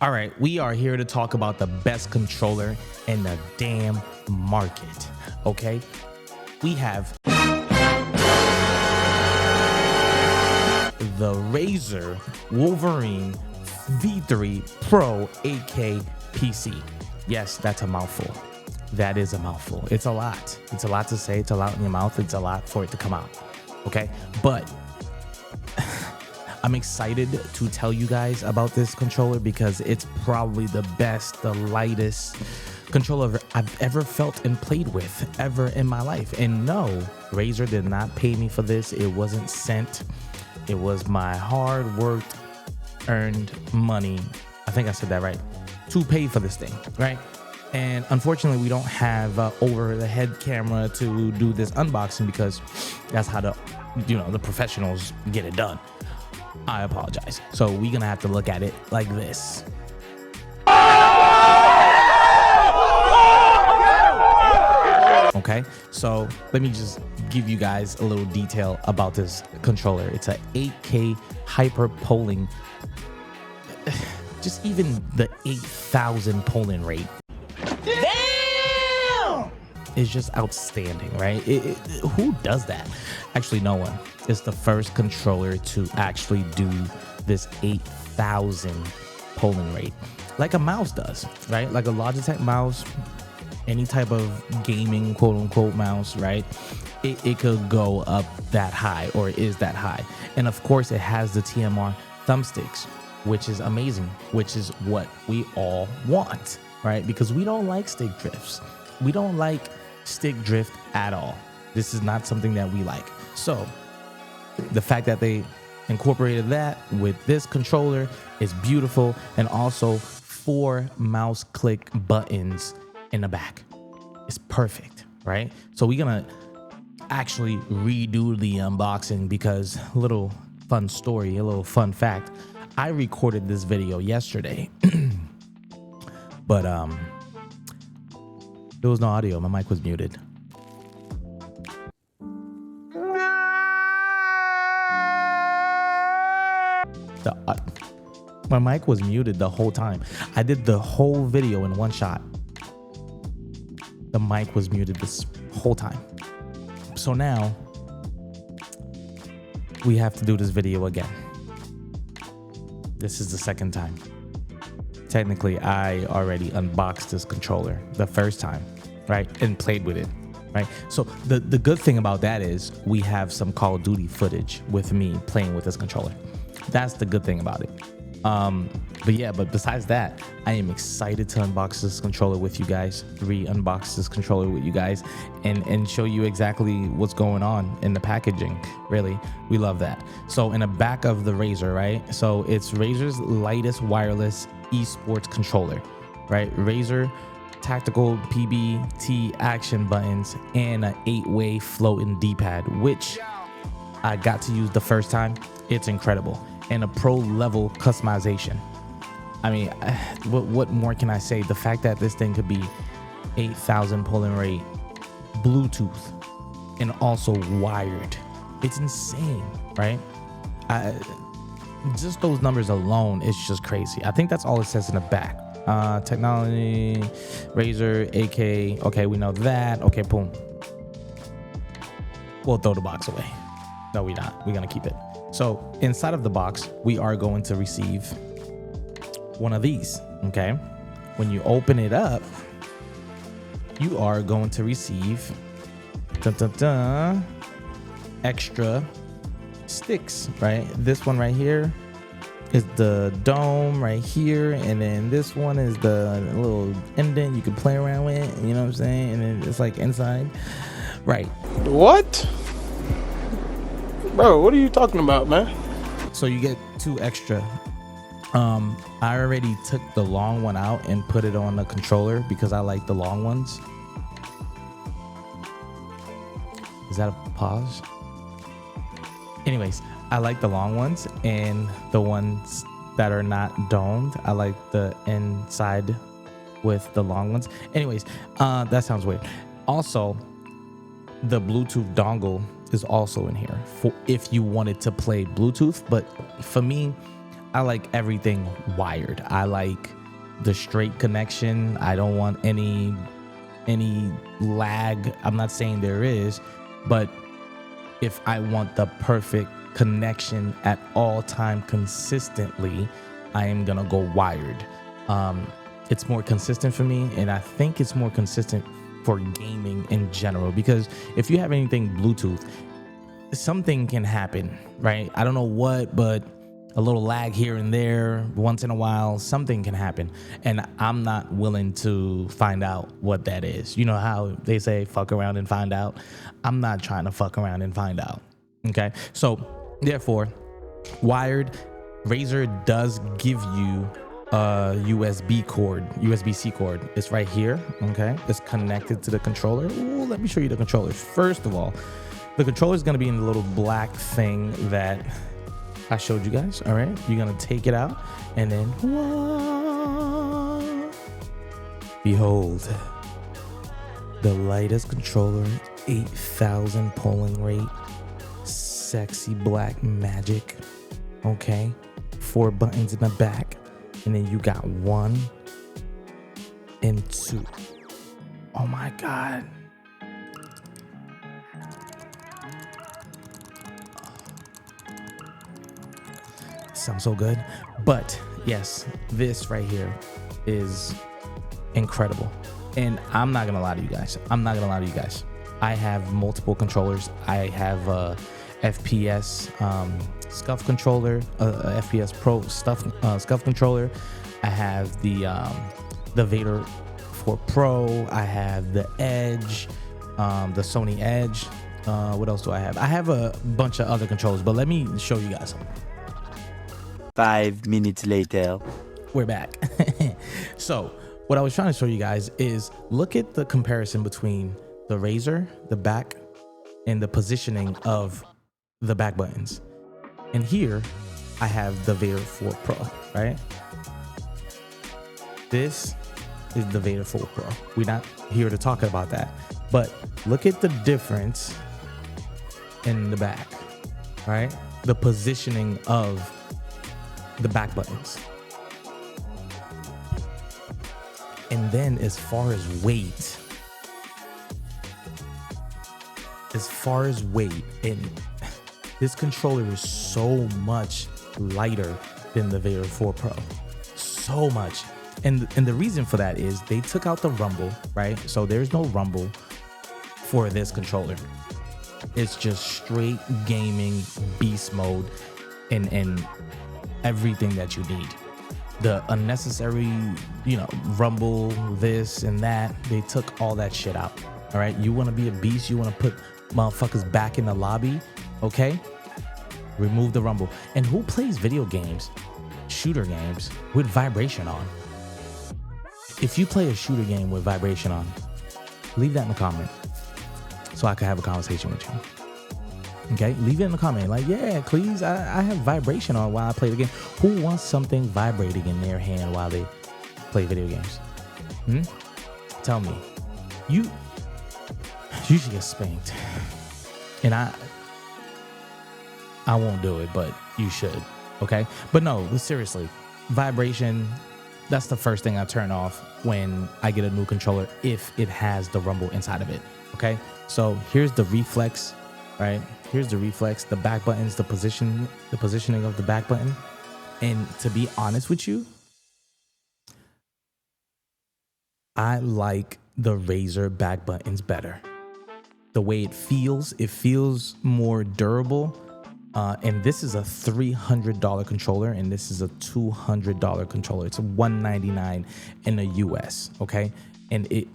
All right, we are here to talk about the best controller in the damn market, okay? We have the Razer Wolverine V3 Pro 8K PC. Yes, that's a mouthful. That is a mouthful. It's a lot. It's a lot to say. It's a lot in your mouth. It's a lot for it to come out, okay? But I'm excited to tell you guys about this controller because it's probably the best, the lightest controller I've ever felt and played with ever in my life. And no, Razer did not pay me for this. It wasn't sent. It was my hard worked, earned money. I think I said that right. To pay for this thing, right? And unfortunately, we don't have over the head camera to do this unboxing because that's how the professionals get it done. I apologize. So we're gonna have to look at it like this. Okay, so let me just give you guys a little detail about this controller. It's a 8K hyper polling. Just even the 8,000 polling rate. Damn! Is just outstanding, right? Who does that? Actually, no one. It's the first controller to actually do this 8,000 polling rate, like a mouse does, right? Like a Logitech mouse, any type of gaming quote unquote mouse, right? It could go up that high, or is that high. And of course, it has the TMR thumbsticks, which is amazing, which is what we all want, right? Because we don't like stick drifts. We don't like stick drift at all. This is not something that we like. So the fact that they incorporated that with this controller is beautiful. And also 4 mouse click buttons in the back. It's perfect, right? So we're gonna actually redo the unboxing because a little fun story, a little fun fact. I recorded this video yesterday, but there was no audio. My mic was muted. My mic was muted the whole time. I did the whole video in one shot. The mic was muted this whole time. So now we have to do this video again. This is the second time. Technically, I already unboxed this controller the first time, right? And played with it, right? So the good thing about that is we have some Call of Duty footage with me playing with this controller. That's the good thing about it. But besides that, I am excited to unbox this controller with you guys, re-unbox this controller with you guys, and show you exactly what's going on in the packaging. Really, we love that. So in the back of the Razer, right? So it's Razer's lightest wireless esports controller, right? Razer tactical PBT action buttons and an 8-way floating D-pad, which I got to use the first time. It's incredible. And a pro level customization. I mean, what more can I say? The fact that this thing could be 8,000 polling rate, Bluetooth, and also wired. It's insane, right? Just those numbers alone, it's just crazy. I think that's all it says in the back. Technology, Razer, AK. Okay, we know that. Okay, boom. We'll throw the box away. No, we're not. We're gonna keep it. So inside of the box, we are going to receive one of these, okay? When you open it up, you are going to receive extra sticks, right? This one right here is the dome right here, and then this one is the little indent you can play around with, you know what I'm saying? And then it's like inside, right? What? Bro, what are you talking about, man? So you get 2 extra. I already took the long one out and put it on the controller because I like the long ones. Is that a pause? Anyways, I like the long ones, and the ones that are not domed, I like the inside with the long ones. Anyways, that sounds weird. Also, the Bluetooth dongle is also in here for if you wanted to play Bluetooth. But for me, I like everything wired. I like the straight connection. I don't want any lag. I'm not saying there is, but if I want the perfect connection at all time consistently, I am gonna go wired. It's more consistent for me, and I think it's more consistent for gaming in general, because if you have anything Bluetooth, something can happen, right? I don't know what, but a little lag here and there, once in a while, something can happen. And I'm not willing to find out what that is. You know how they say fuck around and find out? I'm not trying to fuck around and find out. Okay. So therefore, wired, Razer does give you a USB-C cord. It's right here. Okay. It's connected to the controller. Ooh, let me show you the controller. First of all, the controller is going to be in the little black thing that I showed you guys. All right, you're gonna take it out, and then whoa, behold, the lightest controller, 8,000 polling rate, sexy black magic. Okay, 4 buttons in the back, and then you got 1 and 2. Oh my god. Sounds so good. But yes, this right here is incredible. And I'm not gonna lie to you guys. I have multiple controllers. I have a FPS SCUF controller, FPS Pro SCUF controller. I have the Vader 4 Pro. I have the Edge, the Sony Edge. What else do I have? I have a bunch of other controllers, but let me show you guys something. 5 minutes later. We're back. So what I was trying to show you guys is look at the comparison between the Razer, the back, and the positioning of the back buttons. And here I have the Vader 4 Pro, right? This is the Vader 4 Pro. We're not here to talk about that, but look at the difference in the back, right? The positioning of the back buttons. And then as far as weight, and this controller is so much lighter than the Vader 4 Pro, so much. And the reason for that is they took out the rumble, right? So there's no rumble for this controller. It's just straight gaming beast mode and everything that you need. The unnecessary, rumble, this and that, they took all that shit out. All right, you want to be a beast, you want to put motherfuckers back in the lobby, okay? Remove the rumble. And who plays video games, shooter games, with vibration on? If you play a shooter game with vibration on, leave that in the comment so I can have a conversation with you. Okay, leave it in the comment. Like, yeah, please, I have vibration on while I play the game. Who wants something vibrating in their hand while they play video games? Tell me. You should get spanked. And I won't do it, but you should. Okay? But no, seriously, vibration, that's the first thing I turn off when I get a new controller if it has the rumble inside of it. Okay? So here's the reflex, right? Here's the reflex, the back buttons, the positioning of the back button. And to be honest with you, I like the Razer back buttons better. The way it feels more durable. And this is a $300 controller, and this is a $200 controller. It's a $199 in the US, okay? And it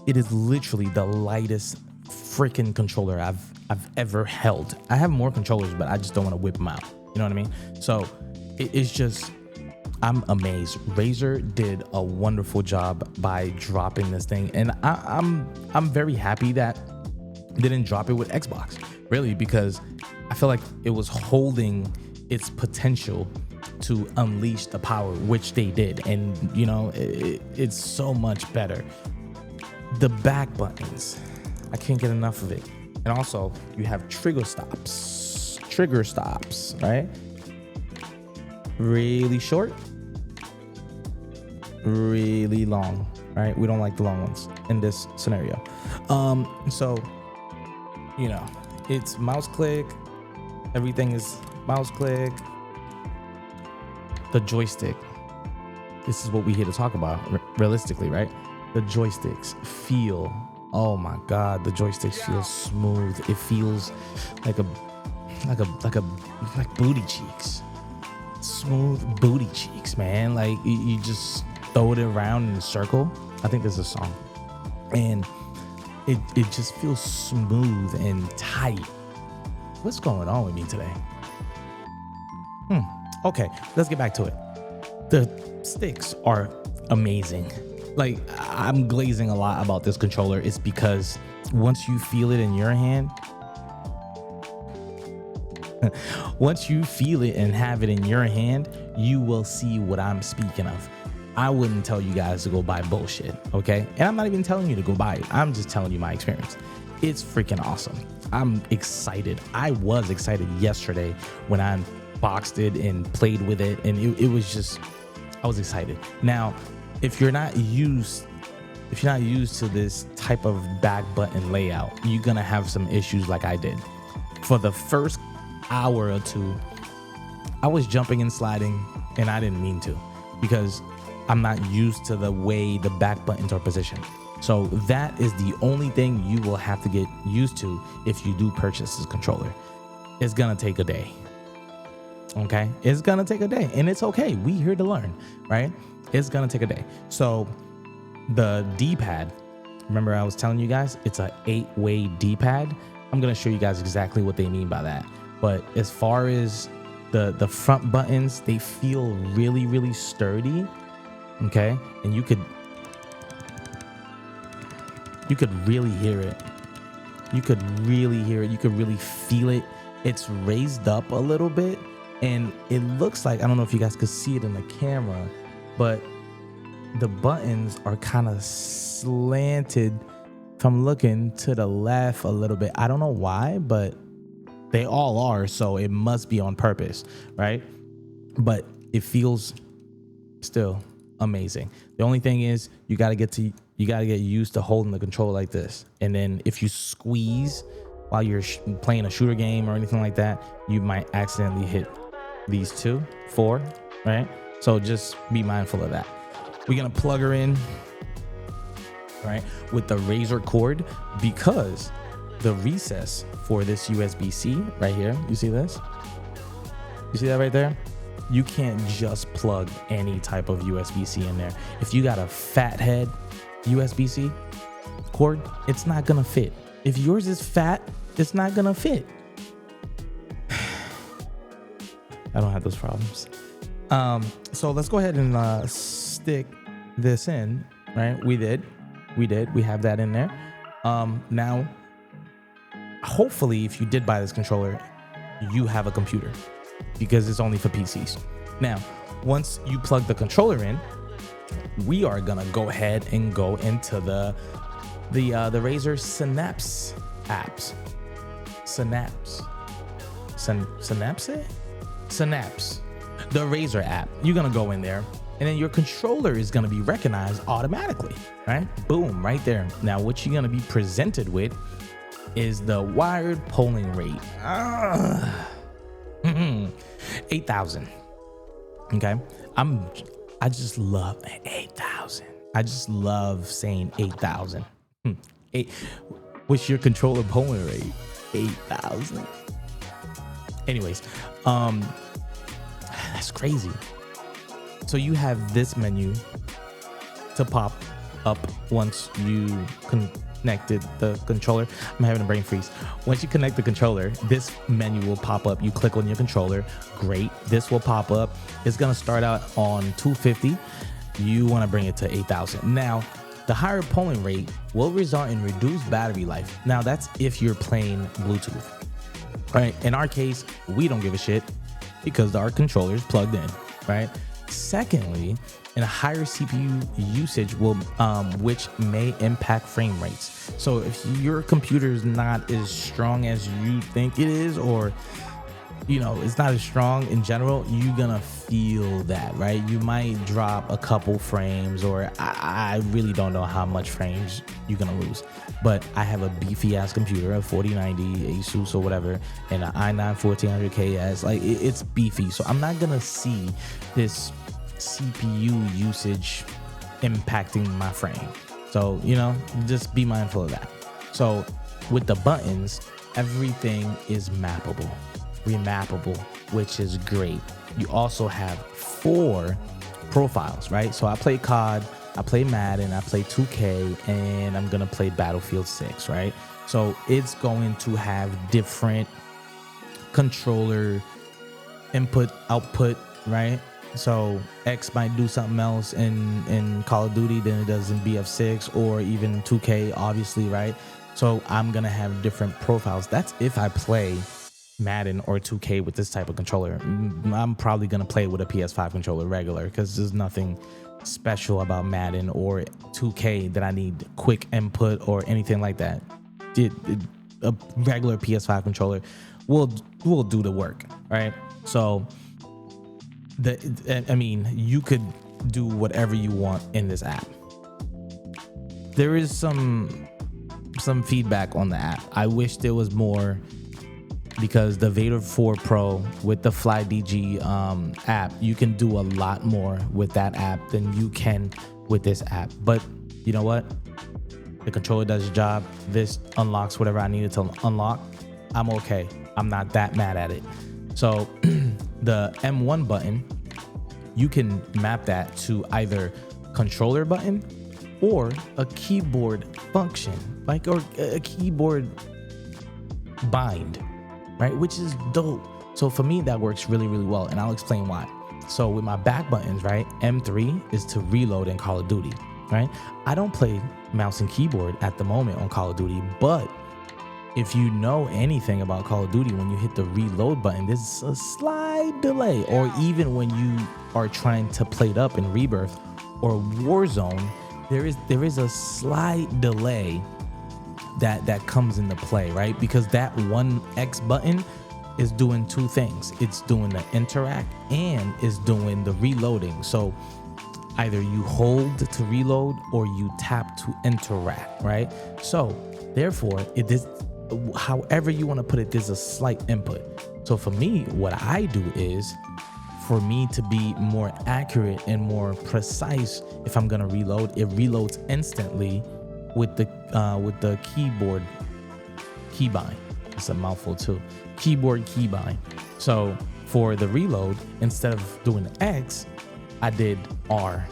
is literally the lightest freaking controller I've ever held. I have more controllers, but I just don't want to whip them out. You know what I mean? So it's just, I'm amazed. Razer did a wonderful job by dropping this thing, and I'm very happy that they didn't drop it with Xbox, really, because I feel like it was holding its potential to unleash the power, which they did, and it's so much better. The back buttons, I can't get enough of it. And also, you have trigger stops, right? really short, really long, right? We don't like the long ones in this scenario. So, you know, it's mouse click. Everything is mouse click. The joystick. This is what we here to talk about realistically, right? The joysticks feel, oh my God, the joysticks feel smooth. It feels like booty cheeks. Smooth booty cheeks, man. Like you just throw it around in a circle. I think there's a song. And it just feels smooth and tight. What's going on with me today? Okay, let's get back to it. The sticks are amazing. Like, I'm glazing a lot about this controller. It's because once you feel it in your hand, once you feel it and have it in your hand, you will see what I'm speaking of. I wouldn't tell you guys to go buy bullshit, okay? And I'm not even telling you to go buy it. I'm just telling you my experience. It's freaking awesome. I'm excited. I was excited yesterday when I unboxed it and played with it, and it was just, I was excited. Now, if you're not used to this type of back button layout, you're gonna have some issues like I did. For the first hour or two, I was jumping and sliding, and I didn't mean to, because I'm not used to the way the back buttons are positioned. So that is the only thing you will have to get used to if you do purchase this controller. It's gonna take a day. Okay, it's gonna take a day, and it's okay. We here to learn, right? It's gonna take a day. So the D-pad, remember I was telling you guys, it's a 8-way D-pad. I'm gonna show you guys exactly what they mean by that. But as far as the front buttons, they feel really, really sturdy. Okay, and you could really hear it. You could really hear it. You could really feel it. It's raised up a little bit, and it looks like, I don't know if you guys could see it in the camera, but the buttons are kind of slanted from looking to the left a little bit. I don't know why, but they all are, so it must be on purpose, right? But it feels still amazing. The only thing is you got to get used to holding the controller like this, and then if you squeeze while you're playing a shooter game or anything like that, you might accidentally hit these 4, right? So just be mindful of that. We're gonna plug her in, right, with the Razer cord, because the recess for this USB-C right here, you see this? You see that right there? You can't just plug any type of USB-C in there. If you got a fat head USB-C cord, it's not gonna fit. If yours is fat, it's not gonna fit. I don't have those problems. So let's go ahead and stick this in, right? We have that in there. Now, hopefully, if you did buy this controller, you have a computer, because it's only for PCs. Now, once you plug the controller in, we are gonna go ahead and go into the Razer Synapse apps. Synapse. The Razer app. You're gonna go in there, and then your controller is gonna be recognized automatically, right? Boom, right there. Now, what you're gonna be presented with is the wired polling rate. 8,000. Okay, I just love 8,000. I just love saying 8,000. What's your controller polling rate? 8,000. Anyways, that's crazy. So you have this menu to pop up once you connected the controller. I'm having a brain freeze. Once you connect the controller, this menu will pop up. You click on your controller. Great. This will pop up. It's going to start out on 250. You want to bring it to 8,000. Now, the higher polling rate will result in reduced battery life. Now, that's if you're playing Bluetooth. Right? In our case, we don't give a shit because our controller is plugged in, right? Secondly, in a higher CPU usage will, which may impact frame rates. So if your computer is not as strong as you think it is, or you know, it's not as strong in general, you're gonna feel that, right? You might drop a couple frames, or I really don't know how much frames you're gonna lose. But I have a beefy ass computer, a 4090 Asus or whatever, and an i9 1400KS. Like it's beefy, so I'm not gonna see this CPU usage impacting my frame. So, you know, just be mindful of that. So with the buttons, everything is mappable, remappable, which is great. You also have 4 profiles, right? So I play COD, I play Madden, I play 2K, and I'm gonna play Battlefield 6, right? So it's going to have different controller input, output, right? So X might do something else in Call of Duty than it does in BF6 or even 2K, obviously, right? So I'm gonna have different profiles. That's if I play Madden or 2K with this type of controller. I'm probably gonna play with a PS5 controller regular, because there's nothing special about Madden or 2K that I need quick input or anything like that. A regular PS5 controller will do the work, right? So I mean, you could do whatever you want in this app. There is some feedback on the app. I wish there was more, because the Vader 4 Pro with the FlyDG app, you can do a lot more with that app than you can with this app. But you know what? The controller does its job. This unlocks whatever I needed to unlock. I'm okay. I'm not that mad at it. So the M1 button, you can map that to either controller button or a keyboard function, like, or a keyboard bind, right? Which is dope. So for me, that works really, really well, and I'll explain why. So with my back buttons, right? M3 is to reload in Call of Duty, right? I don't play mouse and keyboard at the moment on Call of Duty, but if you know anything about Call of Duty, when you hit the reload button, there's a slight delay. Or even when you are trying to plate up in Rebirth or Warzone, there is a slight delay that comes into play, right? Because that one X button is doing 2 things. It's doing the interact and is doing the reloading. So either you hold to reload or you tap to interact, right? So therefore, it is, however you want to put it, there's a slight input. So for me, what I do is, for me to be more accurate and more precise, if I'm gonna reload, it reloads instantly with the keyboard keybind. It's a mouthful too. Keyboard keybind. So for the reload, instead of doing X, I did R.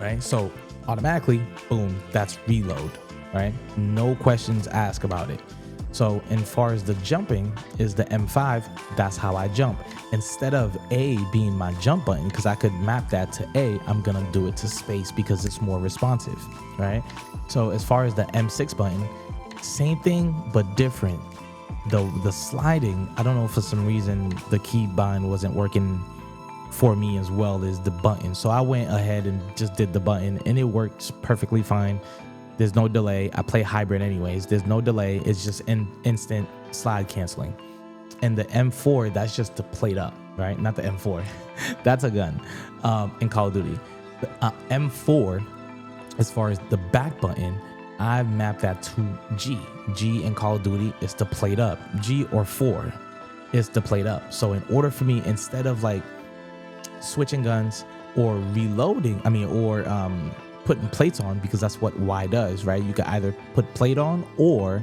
Right? So automatically, boom, that's reload. Right? No questions asked about it. So as far as the jumping is the M5, that's how I jump. Instead of A being my jump button, because I could map that to A, I'm gonna do it to space because it's more responsive, right? So as far as the M6 button, same thing, but different. The sliding, I don't know if for some reason the keybind wasn't working for me as well as the button. So I went ahead and just did the button and it works perfectly fine. There's no delay. I play hybrid anyways. There's no delay. It's just instant slide canceling. And the M4, that's just to plate up, right? Not the M4. That's a gun in Call of Duty. The M4, as far as the back button, I've mapped that to G. G in Call of Duty is to plate up. G or 4 is to plate up. So in order for me, instead of like switching guns or reloading, putting plates on, because that's what Y does, right? You can either put plate on or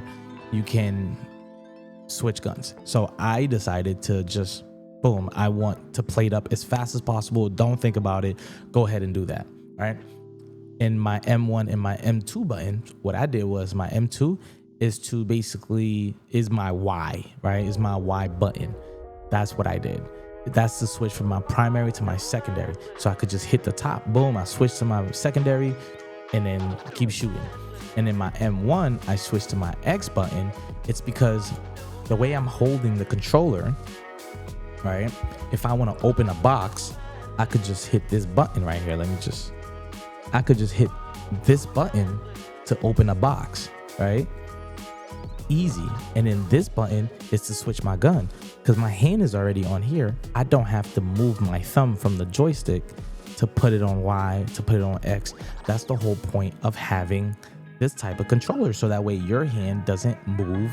you can switch guns. So I decided to just, boom, I want to plate up as fast as possible. Don't think about it. Go ahead and do that, right? In my M1 and my M2 button, what I did was my M2 is my Y, right? Is my Y button. That's what I did. That's the switch from my primary to my secondary. So I could just hit the top, boom, I switched to my secondary and then keep shooting. And in my M1, I switched to my X button. It's because the way I'm holding the controller, right? If I want to open a box, I could just hit this button right here. I could just hit this button to open a box, right? easy. And then this button is to switch my gun. Because my hand is already on here, I don't have to move my thumb from the joystick to put it on Y, to put it on X. That's the whole point of having this type of controller. So that way your hand doesn't move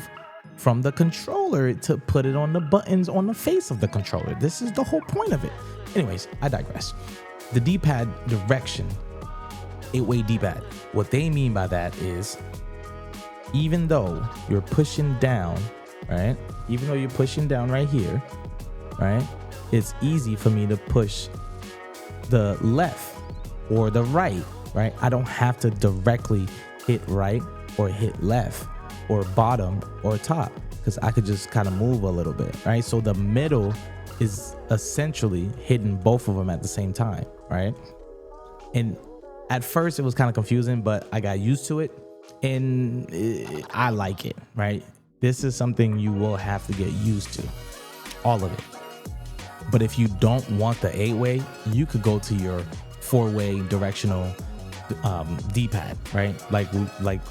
from the controller to put it on the buttons on the face of the controller. This is the whole point of it. Anyways, I digress. The D-pad direction, 8-way D-pad. What they mean by that is, even though you're pushing down, right? Even though you're pushing down right here, right? It's easy for me to push the left or the right, right? I don't have to directly hit right or hit left or bottom or top, because I could just kind of move a little bit, right? So the middle is essentially hitting both of them at the same time, right? And at first it was kind of confusing, but I got used to it and I like it, right? This is something you will have to get used to, all of it. But if you don't want the 8-way, you could go to your 4-way directional D-pad, right? Like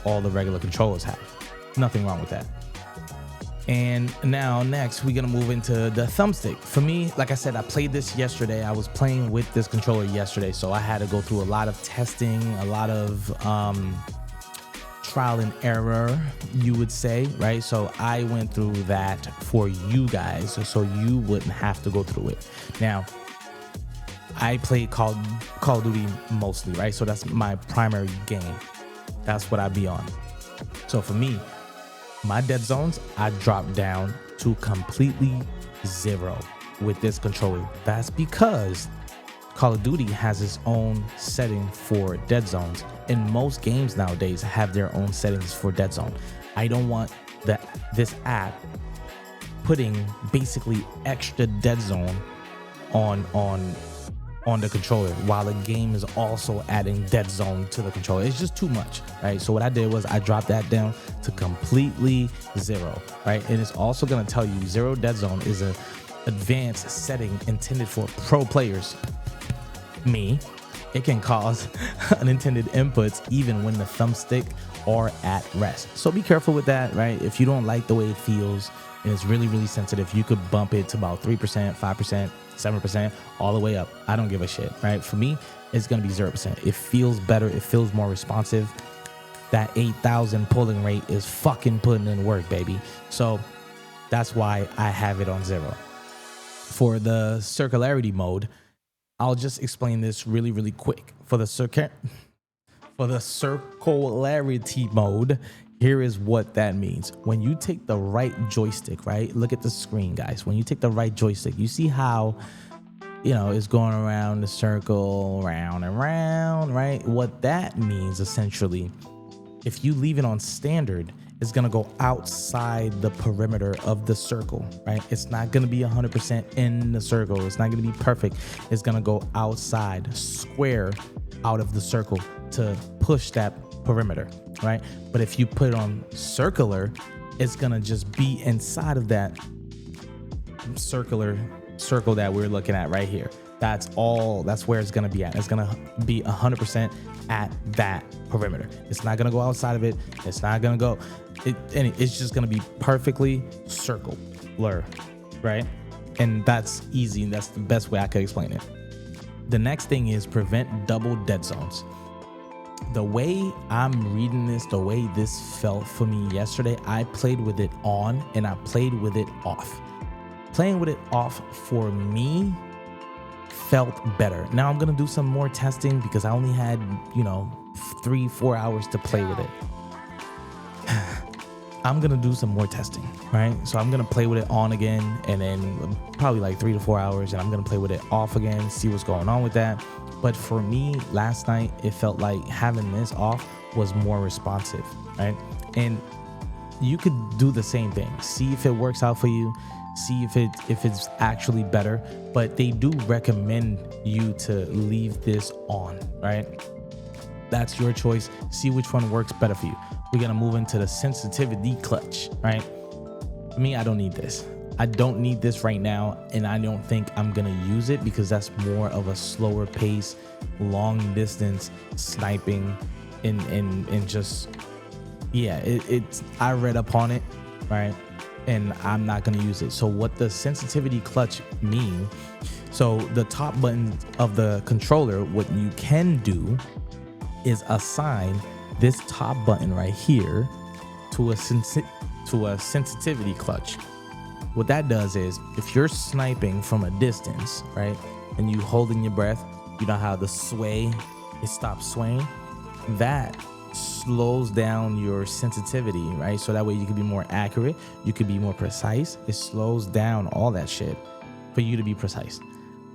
all the regular controllers have. Nothing wrong with that. And now next we're gonna move into the thumbstick. For me, like I said, I played this yesterday. I was playing with this controller yesterday, so I had to go through a lot of testing, a lot of trial and error, you would say, right? So I went through that for you guys, so you wouldn't have to go through it. Now, I played Call of Duty mostly, right? So that's my primary game. That's what I be on. So for me, my dead zones, I dropped down to completely 0 with this controller. That's because Call of Duty has its own setting for dead zones, and most games nowadays have their own settings for dead zone. I don't want this app putting basically extra dead zone on the controller while the game is also adding dead zone to the controller. It's just too much, right? So what I did was I dropped that down to completely 0, right? And it's also going to tell you 0 dead zone is an advanced setting intended for pro players. Me, it can cause unintended inputs even when the thumbstick are at rest. So be careful with that, right? If you don't like the way it feels and it's really, really sensitive, you could bump it to about 3%, 5%, 7%, all the way up. I don't give a shit, right? For me, it's gonna be 0%. It feels better. It feels more responsive. That 8,000 pulling rate is fucking putting in work, baby. So that's why I have it on 0. For the circularity mode, I'll just explain this really, really quick. For the circularity mode, here is what that means. When you take the right joystick, right? Look at the screen, guys. When you take the right joystick, you see how, it's going around the circle, round and round, right? What that means, essentially, if you leave it on standard, it's gonna go outside the perimeter of the circle, right? It's not gonna be 100% in the circle. It's not gonna be perfect. It's gonna go outside, square out of the circle to push that perimeter, right? But if you put it on circular, it's gonna just be inside of that circular circle that we're looking at right here. That's where it's gonna be at. It's gonna be 100% at that perimeter. It's not gonna go outside of it. It's not gonna go, it's just gonna be perfectly circular, right? And that's easy, and that's the best way I could explain it. The next thing is prevent double dead zones. The way I'm reading this, the way this felt for me yesterday, I played with it on and I played with it off. Playing with it off for me felt better. Now I'm gonna do some more testing because I only had 3-4 hours to play with it. I'm gonna do some more testing, right? So I'm gonna play with it on again, and then probably like 3 to 4 hours, and I'm gonna play with it off again, see what's going on with that. But for me, last night, it felt like having this off was more responsive, right? And you could do the same thing. See if it works out for you. See if it's actually better. But they do recommend you to leave this on, right? That's your choice. See which one works better for you. We're gonna move into the sensitivity clutch, right? For me, I don't need this. I don't need this right now, and I don't think I'm gonna use it because that's more of a slower pace, long distance sniping and just, yeah, it's I read up on it, right? And I'm not gonna use it. So what the sensitivity clutch mean? So the top button of the controller, what you can do is assign this top button right here to a sensitivity clutch. What that does is if you're sniping from a distance, right, and you holding your breath, you know how the sway, it stops swaying, that slows down your sensitivity, right? So that way you can be more accurate, you could be more precise. It slows down all that shit for you to be precise.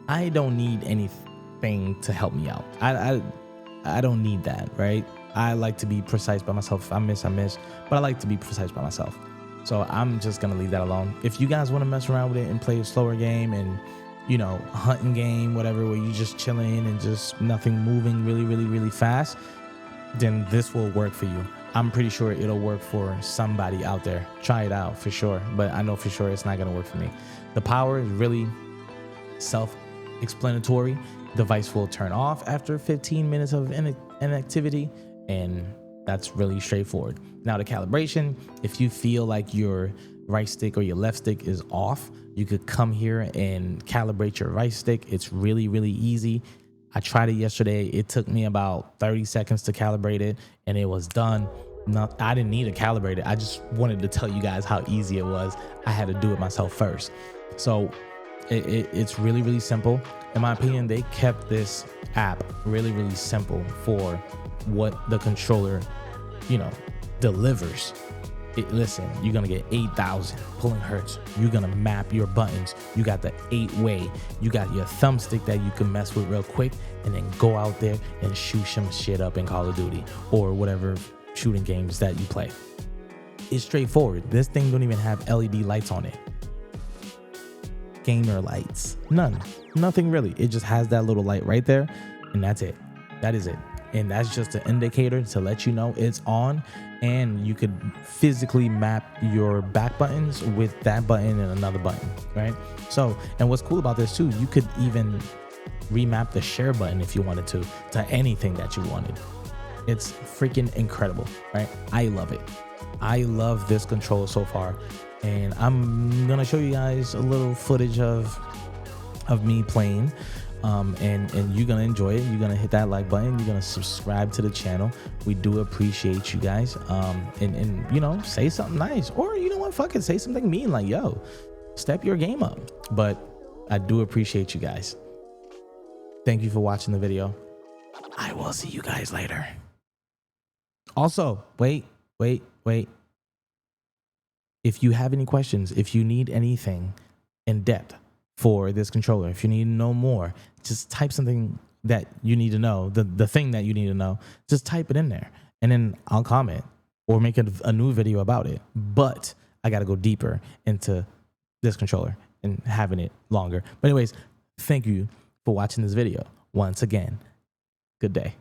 I don't need anything to help me out. I don't need that, right? I like to be precise by myself. If I miss, I miss, but I like to be precise by myself. So I'm just gonna leave that alone. If you guys want to mess around with it and play a slower game and, you know, a hunting game, whatever, where you just chilling and just nothing moving really fast, then this will work for you. I'm pretty sure it'll work for somebody out there. Try it out for sure, but I know for sure it's not gonna work for me. The power is really self-explanatory. Device will turn off after 15 minutes of inactivity, and that's really straightforward. Now the calibration, if you feel like your right stick or your left stick is off, you could come here and calibrate your right stick. It's really easy. I tried it yesterday. It took me about 30 seconds to calibrate it, and it was done. I didn't need to calibrate it. I just wanted to tell you guys how easy it was. I had to do it myself first. So it's really simple. In my opinion, they kept this app really simple for what the controller, you know, delivers. Listen, you're gonna get 8,000 pulling hertz. You're gonna map your buttons. You got the 8-way. You got your thumbstick that you can mess with real quick, and then go out there and shoot some shit up in Call of Duty or whatever shooting games that you play. It's straightforward. This thing don't even have LED lights on it. Gamer lights, nothing really. It just has that little light right there, and that's it. That is it. And that's just an indicator to let you know it's on, and you could physically map your back buttons with that button and another button, right? So, and what's cool about this too, you could even remap the share button if you wanted to anything that you wanted. It's freaking incredible, right? I love it. I love this controller so far, and I'm gonna show you guys a little footage of me playing. And you're gonna enjoy it. You're gonna hit that like button. You're gonna subscribe to the channel. We do appreciate you guys. And you know, say something nice, or you know what, fuck it, say something mean like, yo, step your game up. But I do appreciate you guys. Thank you for watching the video. I will see you guys later. Also, wait. If you have any questions, if you need anything in depth for this controller, if you need to know more, just type something that you need to know, the thing that you need to know, just type it in there, and then I'll comment or make a new video about it. But I got to go deeper into this controller and having it longer. But anyways, thank you for watching this video. Once again, good day.